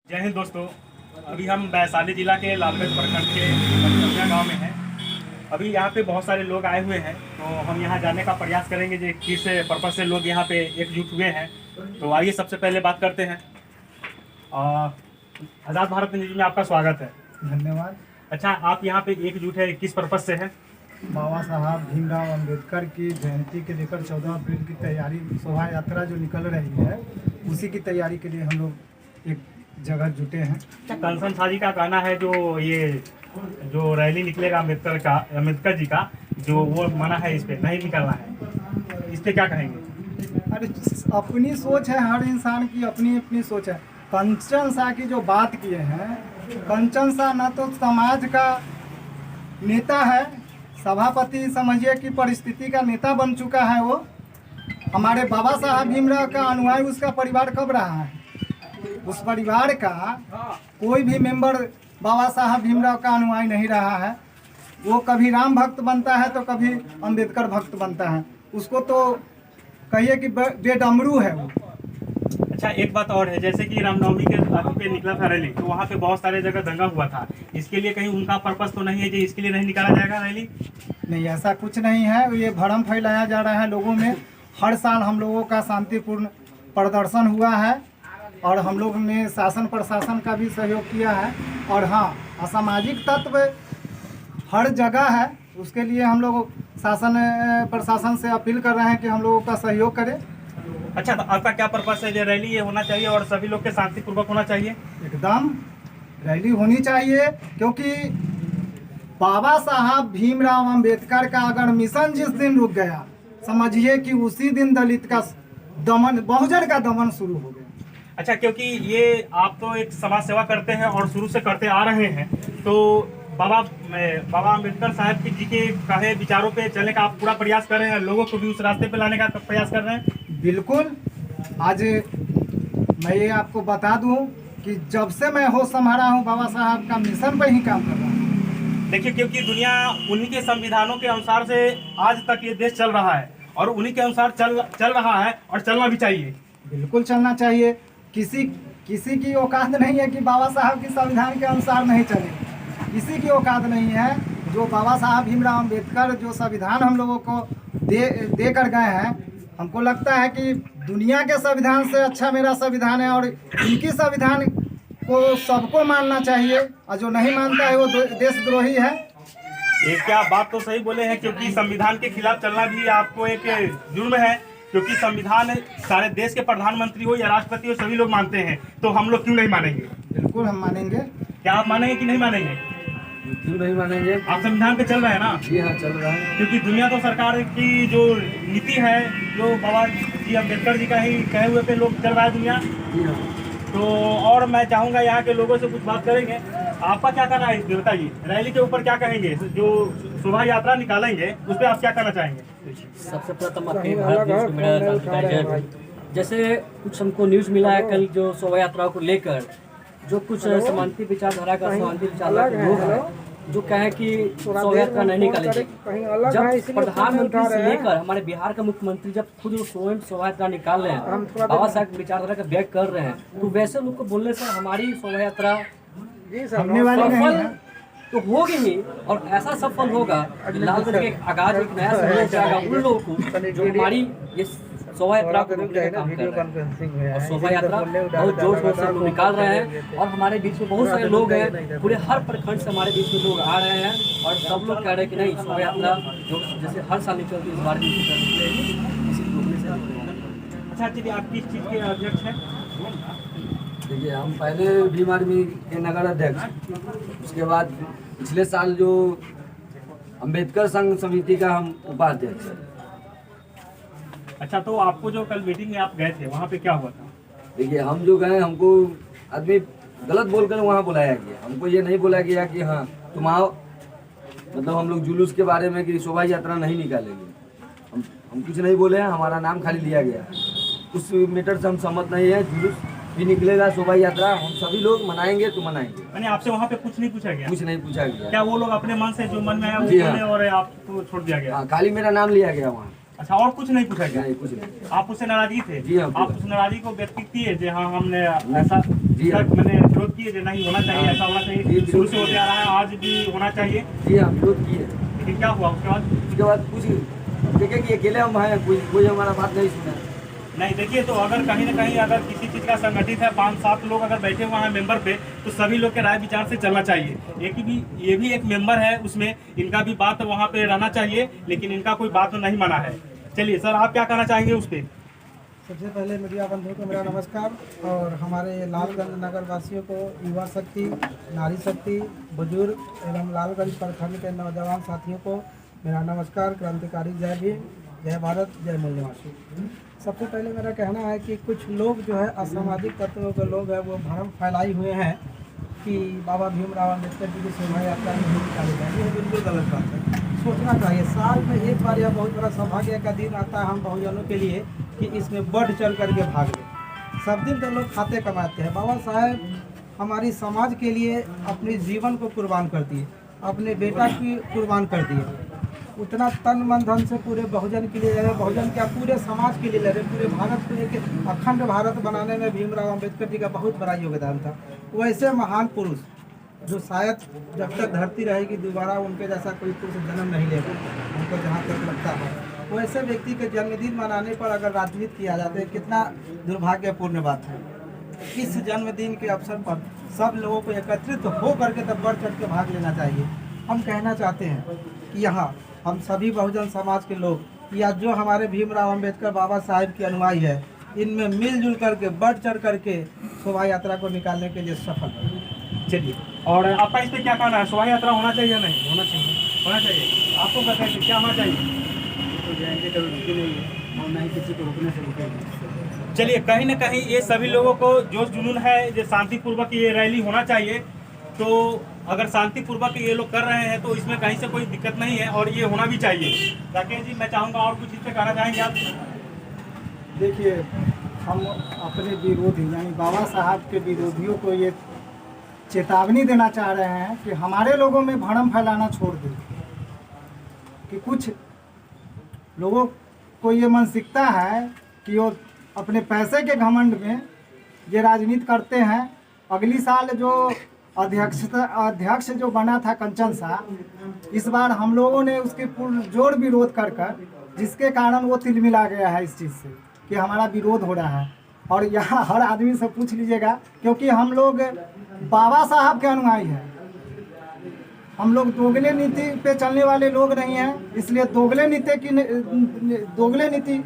जय हिंद दोस्तों। अभी हम वैशाली जिला के लालगंज प्रखंड के बचकनिया गांव में हैं। अभी यहाँ पे बहुत सारे लोग आए हुए हैं, तो हम यहाँ जाने का प्रयास करेंगे जो किस पर्पज से लोग यहाँ पे एकजुट हुए हैं। तो आइए सबसे पहले बात करते हैं। आज़ाद भारत न्यूज में आपका स्वागत है। धन्यवाद। अच्छा, आप यहाँ पे एकजुट है किस पर्पज से है? बाबा साहब भीमराव अंबेडकर की जयंती के लेकर 14 अप्रैल की तैयारी, शोभा यात्रा जो निकल रही है उसी की तैयारी के लिए हम लोग एक जगह जुटे हैं। कंसन साजी का कहना है जो रैली निकलेगा अम्बेडकर जी का, जो वो मना है, इस पे नहीं निकलना है, इस पे क्या कहेंगे? अरे अपनी सोच है, हर इंसान की अपनी अपनी सोच है। कंचन शाह की जो बात किए हैं, कंचन शाह न तो समाज का नेता है, सभापति समझिए कि परिस्थिति का नेता बन चुका है। वो हमारे बाबा साहब भीमराव का अनुयायी उसका परिवार कब रहा है? उस परिवार का कोई भी मेंबर बाबा साहब भीमराव का अनुयायी नहीं रहा है। वो कभी राम भक्त बनता है तो कभी अंबेडकर भक्त बनता है। उसको तो कहिए कि बेडमरू है वो। अच्छा, एक बात और है, जैसे कि रामनवमी के पे निकला था रैली, तो वहाँ पे बहुत सारे जगह दंगा हुआ था। इसके लिए कहीं उनका पर्पस तो नहीं है कि इसके लिए नहीं निकाला जाएगा रैली? नहीं, ऐसा कुछ नहीं है। ये भ्रम फैलाया जा रहा है लोगों में। हर साल हम लोगों का शांतिपूर्ण प्रदर्शन हुआ है और हम लोग ने शासन प्रशासन का भी सहयोग किया है। और हाँ, असामाजिक तत्व हर जगह है, उसके लिए हम लोग शासन प्रशासन से अपील कर रहे हैं कि हम लोगों का सहयोग करें। अच्छा, तो आपका क्या पर्पस है? जो रैली ये होना चाहिए और सभी लोग के शांतिपूर्वक होना चाहिए। एकदम रैली होनी चाहिए, क्योंकि बाबा साहब भीमराव अंबेडकर का अगर मिशन जिस दिन रुक गया, समझिए कि उसी दिन दलित का दमन, बहुजन का दमन शुरू हो गया। अच्छा, क्योंकि ये आप तो एक समाज सेवा करते हैं और शुरू से करते आ रहे हैं, तो बाबा अम्बेडकर साहब जी के कहे विचारों पे चलने का आप पूरा प्रयास कर रहे हैं, लोगों को भी उस रास्ते पे लाने का प्रयास कर रहे हैं? बिल्कुल। आज मैं ये आपको बता दूं कि जब से मैं होश संभाला हूँ, बाबा साहब का मिशन पर ही काम कर रहा हूँ। देखिए, क्योंकि दुनिया उन्हीं के संविधानों के अनुसार से आज तक ये देश चल रहा है और उन्हीं के अनुसार चल रहा है और चलना भी चाहिए। बिल्कुल चलना चाहिए। किसी की औकात नहीं है कि बाबा साहब के संविधान के अनुसार नहीं चले। किसी की औकात नहीं है। जो बाबा साहब भीमराव अंबेडकर जो संविधान हम लोगों को दे कर गए हैं, हमको लगता है कि दुनिया के संविधान से अच्छा मेरा संविधान है और इनकी संविधान को सबको मानना चाहिए, और जो नहीं मानता है वो देशद्रोही है। ये क्या बात तो सही बोले हैं, क्योंकि संविधान के खिलाफ चलना भी आपको एक जुर्म है, क्योंकि संविधान सारे देश के प्रधानमंत्री हो या राष्ट्रपति हो सभी लोग मानते हैं, तो हम लोग क्यों नहीं मानेंगे? बिल्कुल हम मानेंगे। क्या आप मानेंगे कि नहीं मानेंगे? क्यों नहीं मानेंगे? आप संविधान पे चल रहे हैं ना? जी हाँ, चल रहा है। क्योंकि दुनिया तो सरकार की जो नीति है, जो बाबा जी अम्बेडकर जी का ही कहे हुए पे लोग चल रहा है दुनिया। जी हाँ। तो और मैं चाहूँगा यहाँ के लोगों से कुछ बात करेंगे। आपका क्या कहना है देवता जी, रैली के ऊपर क्या कहेंगे? जो शोभा यात्रा निकालेंगे उस पर आप क्या कहना चाहेंगे? सबसे प्रथम आपके भारत न्यूज़ को मेरा जय। जैसे कुछ हमको न्यूज़ मिला है कल, जो शोभा यात्रा को लेकर जो कुछ समांती विचारधारा का लोग हैं जो कहें कि शोभा यात्रा नहीं निकालेंगे। जब प्रधानमंत्री से लेकर हमारे बिहार का मुख्यमंत्री जब खुद स्वयं शोभा यात्रा निकाल रहे हैं, बाबा साहब विचारधारा का व्यक्त कर रहे हैं, तो वैसे लोग को बोलने से हमारी शोभा यात्रा सफल तो होगी ही, और ऐसा सफल होगा लालगंज के आगाज एक नया संदेश जाएगा उन लोगों को जो हमारी ये शोभा यात्रा को रोकने का काम कर रहे हैं। और शोभा यात्रा बहुत जोर शोर से लोग निकाल रहे हैं और हमारे बीच में बहुत सारे लोग हैं, पूरे हर प्रखंड से हमारे बीच में लोग आ रहे हैं और सब लोग कह रहे हैं कि नहीं, शोभा यात्रा जो जैसे हर साल निकलती है इस बार भी किसी रोकने से। अच्छा चलिए, आप किस चीज़ के अध्यक्ष हैं? देखिए, हम पहले भीम आर्मी के नगर अध्यक्ष, उसके बाद पिछले साल जो अंबेडकर संघ समिति का हम उपाध्यक्ष हैं। अच्छा, तो आपको जो कल मीटिंग में आप गए थे वहाँ पे क्या हुआ था? देखिए, हम जो गए, हमको आदमी गलत बोलकर वहाँ बुलाया गया। हमको ये नहीं बोला गया कि हाँ तुम आओ, मतलब हम लोग जुलूस के बारे में कि शोभा यात्रा नहीं निकालेंगे, हम कुछ नहीं बोले हैं। हमारा नाम खाली लिया गया, उस मैटर से हम सहमत नहीं है। जुलूस भी निकलेगा, शोभा यात्रा हम सभी लोग मनाएंगे तो मनाएंगे। यानी आपसे वहाँ पे कुछ नहीं पूछा गया? कुछ नहीं पूछा गया। क्या वो लोग अपने मन से जो मन में आया वो जी हाँ। बोले और आपको छोड़ दिया गया? हाँ, खाली मेरा नाम लिया गया वहाँ। अच्छा, और कुछ नहीं पूछा गया? नहीं, कुछ नहीं। आप उससे नाराजगी थे? जी हाँ। आप उस नाराजगी को व्यक्त किए, हाँ हमने ऐसा जी हाँ। मैंने विरोध किए जो नहीं होना चाहिए, ऐसा होना चाहिए, शुरू से होते आ रहा है, आज भी होना चाहिए, जी हाँ विरोध किए। लेकिन क्या हुआ उसके बाद? उसके बाद कुछ देखे कि अकेले हम हैं, कोई हमारा बात नहीं सुना। नहीं देखिए, तो अगर कहीं ना कहीं अगर किसी चीज़ का संगठित है, 5-7 लोग अगर बैठे हुए हैं मेंबर पे, तो सभी लोग के राय विचार से चलना चाहिए। ये भी एक मेंबर है, उसमें इनका भी बात वहाँ पे रहना चाहिए, लेकिन इनका कोई बात नहीं माना है। चलिए सर, आप क्या कहना चाहेंगे उस पर? सबसे पहले मीडिया बंधुओं को मेरा नमस्कार, और हमारे लालगंज नगर वासियों को, युवा शक्ति, नारी शक्ति, बुजुर्ग एवं लालगंज प्रखंड के नौजवान साथियों को मेरा नमस्कार। क्रांतिकारी जय भीम, जय भारत, जय मूल निवासी। सबसे पहले मेरा कहना है कि कुछ लोग जो है असामाजिक तत्वों के लोग हैं, वो भ्रम फैलाए हुए हैं कि बाबा भीमराव अम्बेडकर जी की शोभा यात्रा नहीं निकाली जाएगी। ये बिल्कुल गलत बात है। सोचना चाहिए, साल में एक बार यह बहुत बड़ा सौभाग्य का दिन आता है हम बहुजनों के लिए कि इसमें बढ़ चढ़ करके भाग लें। सब दिन तो लोग खाते कमाते हैं। बाबा साहेब हमारी समाज के लिए अपने जीवन को कुर्बान कर दिए, अपने बेटा की कुर्बान कर दिए। उतना तन मन धन से पूरे बहुजन के लिए लड़े, बहुजन क्या पूरे समाज के लिए लड़े, पूरे भारत को एक अखंड भारत बनाने में भीमराव अम्बेडकर जी का बहुत बड़ा योगदान था। वैसे महान पुरुष जो शायद जब तक धरती रहेगी दोबारा उनके जैसा कोई पुरुष जन्म नहीं लेगा, हमको जहाँ तक लगता है। वैसे व्यक्ति के जन्मदिन मनाने पर अगर राजनीति किया जाता है, कितना दुर्भाग्यपूर्ण बात है। इस जन्मदिन के अवसर पर सब लोगों को एकत्रित हो करके तब बढ़ चढ़ के भाग लेना चाहिए। हम कहना चाहते हैं कि यहाँ हम सभी बहुजन समाज के लोग या जो हमारे भीमराव अम्बेडकर बाबा साहेब के अनुयायी है, इनमें मिलजुल करके बढ़ चढ़ करके शोभा यात्रा को निकालने के लिए सफल है। चलिए, और आपका इस पर क्या कहना है? शोभा यात्रा होना चाहिए या नहीं होना चाहिए? होना चाहिए। आपको क्या कहते हैं, क्या होना चाहिए? तो जाएंगे कभी रुके नहीं है और ना ही किसी को रुकने से रुकेंगे। चलिए, कहीं ना कहीं ये सभी लोगों को जोश जुनून है, जो शांतिपूर्वक ये रैली होना चाहिए। तो अगर शांतिपूर्वक ये लोग कर रहे हैं तो इसमें कहीं से कोई दिक्कत नहीं है, और ये होना भी चाहिए। राकेश जी, मैं चाहूँगा और कुछ इस पर कहना चाहेंगे आप? देखिए, हम अपने विरोधी यानी बाबा साहब के विरोधियों को ये चेतावनी देना चाह रहे हैं कि हमारे लोगों में भ्रम फैलाना छोड़ दें। कि कुछ लोगों को ये मानसिकता है कि वो अपने पैसे के घमंड में ये राजनीति करते हैं। अगली साल जो अध्यक्ष जो बना था कंचन शाह, इस बार हम लोगों ने उसके पुरजोर विरोध कर जिसके कारण वो तिलमिला गया है इस चीज़ से कि हमारा विरोध हो रहा है। और यहाँ हर आदमी से पूछ लीजिएगा, क्योंकि हम लोग बाबा साहब के अनुयायी हैं। हम लोग दोगले नीति पे चलने वाले लोग नहीं हैं, इसलिए दोगले नीति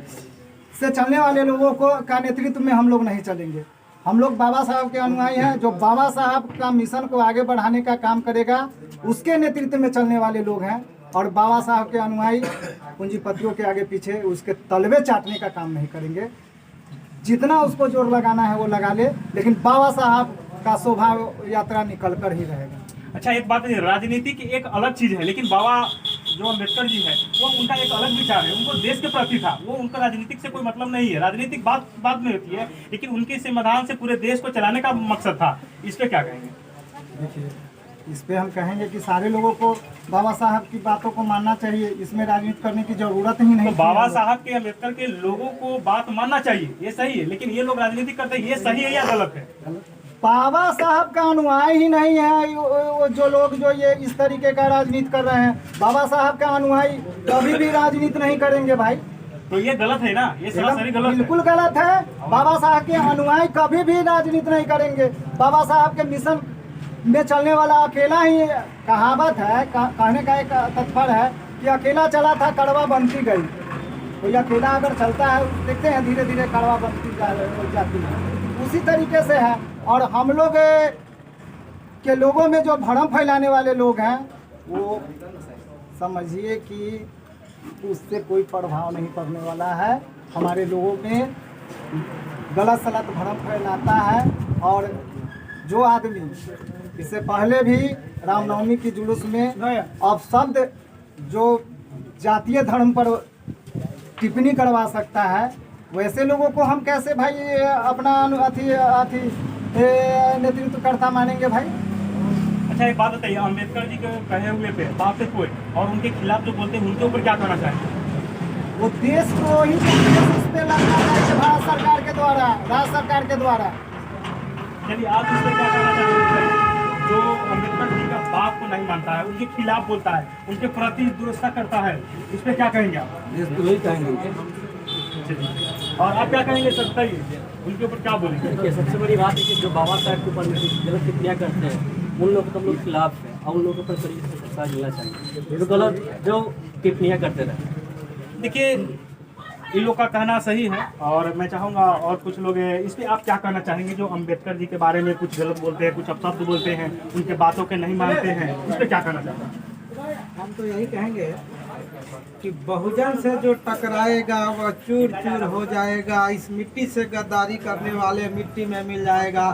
से चलने वाले लोगों को का नेतृत्व में हम लोग नहीं चलेंगे। हम लोग बाबा साहब के अनुयायी हैं, जो बाबा साहब का मिशन को आगे बढ़ाने का काम करेगा उसके नेतृत्व में चलने वाले लोग हैं। और बाबा साहब के अनुयायी पूंजीपतियों के आगे पीछे उसके तलवे चाटने का काम नहीं करेंगे। जितना उसको जोर लगाना है वो लगा ले, लेकिन बाबा साहब का शोभा यात्रा निकल कर ही रहेगा। अच्छा, एक बात है, राजनीति की एक अलग चीज़ है, लेकिन बाबा जो अम्बेडकर जी है वो उनका एक अलग विचार है, उनको देश के प्रति था, वो उनका राजनीतिक से कोई मतलब नहीं है। राजनीतिक बात बाद में होती है, लेकिन उनके समाधान से पूरे देश को चलाने का मकसद था। इस पर क्या कहेंगे? देखिए, इस पे हम कहेंगे कि सारे लोगों को बाबा साहब की बातों को मानना चाहिए, इसमें राजनीति करने की जरूरत ही नहीं। तो बाबा साहब के, अम्बेडकर के लोगों को बात मानना चाहिए, ये सही है, लेकिन ये लोग राजनीति करते हैं, ये सही है या गलत है? बाबा साहब का अनुयायी ही नहीं है वो जो लोग जो ये इस तरीके का राजनीति कर रहे हैं। बाबा साहब का अनुयायी कभी भी राजनीति नहीं करेंगे भाई। तो ये गलत है ना, ये सरासरी गलत है। बिल्कुल गलत है। बाबा साहब के अनुयायी कभी भी राजनीति नहीं करेंगे। बाबा साहब के मिशन में चलने वाला अकेला ही, कहावत है, कहने का एक तात्पर्य है कि अकेला चला था कड़वा बनती गई। तो ये अकेला अगर चलता है, देखते हैं धीरे धीरे कड़वा बनती जाती है, उसी तरीके से है। और हम लोग के लोगों में जो भ्रम फैलाने वाले लोग हैं, वो समझिए कि उससे कोई प्रभाव नहीं पड़ने वाला है। हमारे लोगों में गलत सलत भ्रम फैलाता है। और जो आदमी इससे पहले भी रामनवमी की जुलूस में अपशब्द जो जातीय धर्म पर टिप्पणी करवा सकता है, वैसे लोगों को हम कैसे भाई अपना नेतृत्व करता मानेंगे भाई? अच्छा, एक बात बताइए, अम्बेडकर जी के कहे हुए पे बात से कोई और उनके खिलाफ जो बोलते हैं उनके ऊपर क्या कहना चाहेंगे? वो देश को ही उस पे लगना चाहिए, भारत सरकार के द्वारा, राज्य सरकार के द्वारा। चलिए आप इस पर क्या कहना चाहेंगे? जो अम्बेडकर जी का बात को नहीं मानता है, उनके खिलाफ बोलता है, उनके प्रति दुरुस्ता करता है, इस पर क्या कहेंगे आप? वही कहेंगे। और आप क्या कहेंगे सर, बताइए उनके ऊपर क्या बोलेंगे? देखिए, सबसे बड़ी बात है कि जो बाबा साहब के ऊपर में गलत टिप्पणियाँ करते हैं, उन लोगों को तो हम लोग खिलाफ है और उन लोगों के ऊपर कड़ी से सजा मिलना चाहिए जो गलत जो टिप्पणियाँ करते रहे। देखिए, इन लोग का कहना सही है और मैं चाहूँगा और कुछ लोग इस पर आप क्या कहना चाहेंगे जो अम्बेडकर जी के बारे में कुछ गलत बोलते हैं, कुछ अपशब्द बोलते हैं, उनके बातों के नहीं मानते हैं, इस पर क्या कहना चाहते हैं? हम तो यही कहेंगे कि बहुजन से जो टकराएगा वह चूर चूर हो जाएगा, इस मिट्टी से गद्दारी करने वाले मिट्टी में मिल जाएगा।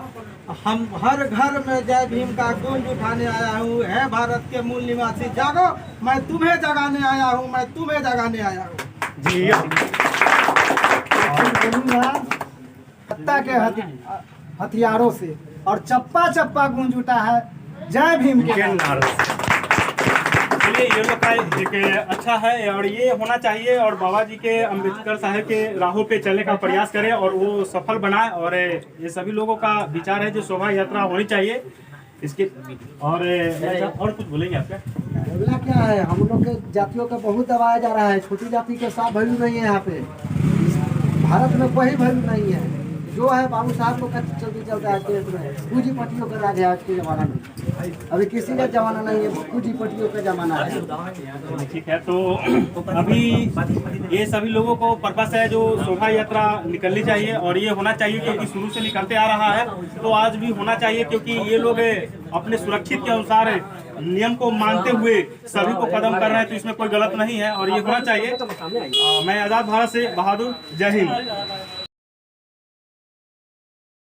हम हर घर में जय भीम का गूंज उठाने आया हूँ, है भारत के मूल निवासी जागो, मैं तुम्हें जगाने आया हूँ, मैं तुम्हें जगाने आया हूँ। जी, बोलूँगा सत्ता के हथियारों से और चप्पा चप्पा गूंज उठा है जय भीम के नारे। चलिए, ये लोग का एक अच्छा है और ये होना चाहिए और बाबा जी के अम्बेडकर साहब के राहों पे चलने का प्रयास करें और वो सफल बनाए। और ये सभी लोगों का विचार है जो शोभा यात्रा होनी चाहिए इसके। और कुछ बोलेंगे आप क्या? बोलना क्या है, हम लोग के जातियों का बहुत दबाया जा रहा है, छोटी जाति के साथ वैल्यू नहीं है यहाँ पे, भारत में कोई वैल्यू नहीं है। जो है बाबू साहब को चलते चलता है देश में, पूंजीपतियों का राज है आज के जमाना में। अभी किसी का जमाना नहीं है, पूंजीपतियों का जमाना है। ठीक है, तो अभी ये सभी लोगों को पर्पस है जो शोभा यात्रा निकलनी चाहिए और ये होना चाहिए क्योंकि शुरू से निकलते आ रहा है तो आज भी होना चाहिए क्योंकि ये लोग अपने सुरक्षित के अनुसार नियम को मानते हुए सभी को कदम कर रहे हैं, तो इसमें कोई गलत नहीं है और ये होना चाहिए। मैं आज़ाद भारत से बहादुर, जय हिंद।